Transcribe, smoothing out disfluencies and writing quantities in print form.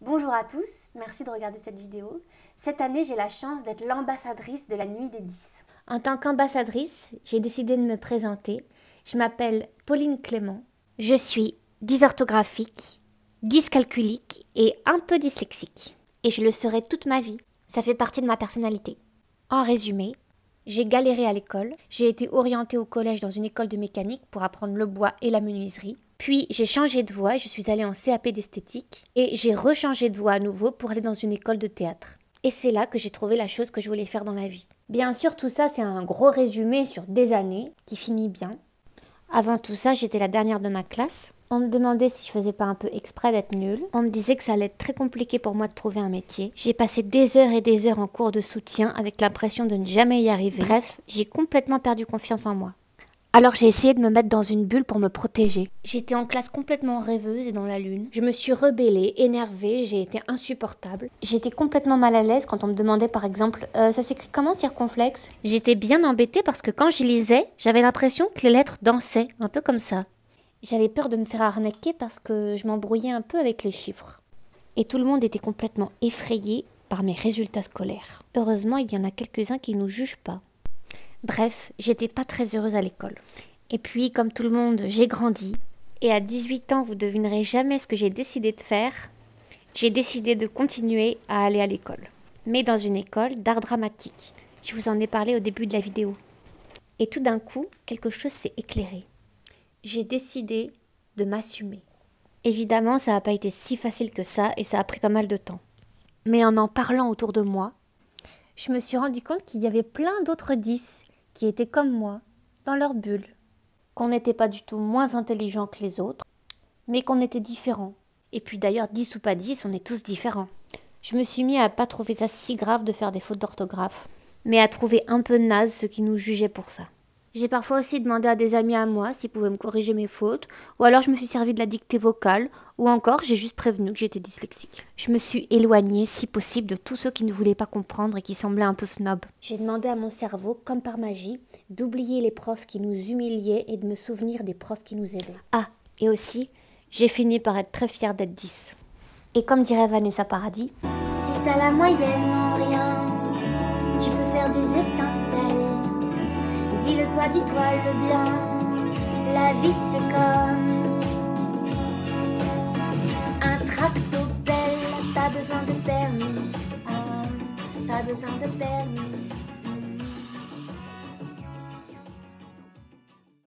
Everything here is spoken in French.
Bonjour à tous, merci de regarder cette vidéo. Cette année, j'ai la chance d'être l'ambassadrice de la Nuit des 10. En tant qu'ambassadrice, j'ai décidé de me présenter. Je m'appelle Pauline Clément. Je suis dysorthographique, dyscalculique et un peu dyslexique. Et je le serai toute ma vie. Ça fait partie de ma personnalité. En résumé, j'ai galéré à l'école. J'ai été orientée au collège dans une école de mécanique pour apprendre le bois et la menuiserie. Puis j'ai changé de voie, je suis allée en CAP d'esthétique et j'ai rechangé de voie à nouveau pour aller dans une école de théâtre. Et c'est là que j'ai trouvé la chose que je voulais faire dans la vie. Bien sûr, tout ça, c'est un gros résumé sur des années qui finit bien. Avant tout ça, j'étais la dernière de ma classe. On me demandait si je faisais pas un peu exprès d'être nulle. On me disait que ça allait être très compliqué pour moi de trouver un métier. J'ai passé des heures et des heures en cours de soutien avec l'impression de ne jamais y arriver. Bref, j'ai complètement perdu confiance en moi. Alors j'ai essayé de me mettre dans une bulle pour me protéger. J'étais en classe complètement rêveuse et dans la lune. Je me suis rebellée, énervée, j'ai été insupportable. J'étais complètement mal à l'aise quand on me demandait par exemple « ça s'écrit comment circonflexe ?» J'étais bien embêtée parce que quand je lisais, j'avais l'impression que les lettres dansaient, un peu comme ça. J'avais peur de me faire arnaquer parce que je m'embrouillais un peu avec les chiffres. Et tout le monde était complètement effrayé par mes résultats scolaires. Heureusement, il y en a quelques-uns qui nous jugent pas. Bref, j'étais pas très heureuse à l'école. Et puis, comme tout le monde, j'ai grandi. Et à 18 ans, vous devinerez jamais ce que j'ai décidé de faire. J'ai décidé de continuer à aller à l'école. Mais dans une école d'art dramatique. Je vous en ai parlé au début de la vidéo. Et tout d'un coup, quelque chose s'est éclairé. J'ai décidé de m'assumer. Évidemment, ça n'a pas été si facile que ça et ça a pris pas mal de temps. Mais en parlant autour de moi, je me suis rendu compte qu'il y avait plein d'autres 10 qui étaient comme moi, dans leur bulle. Qu'on n'était pas du tout moins intelligent que les autres, mais qu'on était différents. Et puis d'ailleurs, 10 ou pas 10, on est tous différents. Je me suis mis à pas trouver ça si grave de faire des fautes d'orthographe, mais à trouver un peu naze ceux qui nous jugeaient pour ça. J'ai parfois aussi demandé à des amis à moi s'ils pouvaient me corriger mes fautes, ou alors je me suis servi de la dictée vocale, ou encore j'ai juste prévenu que j'étais dyslexique. Je me suis éloignée, si possible, de tous ceux qui ne voulaient pas comprendre et qui semblaient un peu snob. J'ai demandé à mon cerveau, comme par magie, d'oublier les profs qui nous humiliaient et de me souvenir des profs qui nous aidaient. Ah, et aussi, j'ai fini par être très fière d'être 10. Et comme dirait Vanessa Paradis, si t'as la moyenne en rien, tu peux faire des étincelles. Dis-le-toi, dis-toi le bien, la vie c'est comme un tractopelle, t'as besoin de permis, t'as besoin de permis.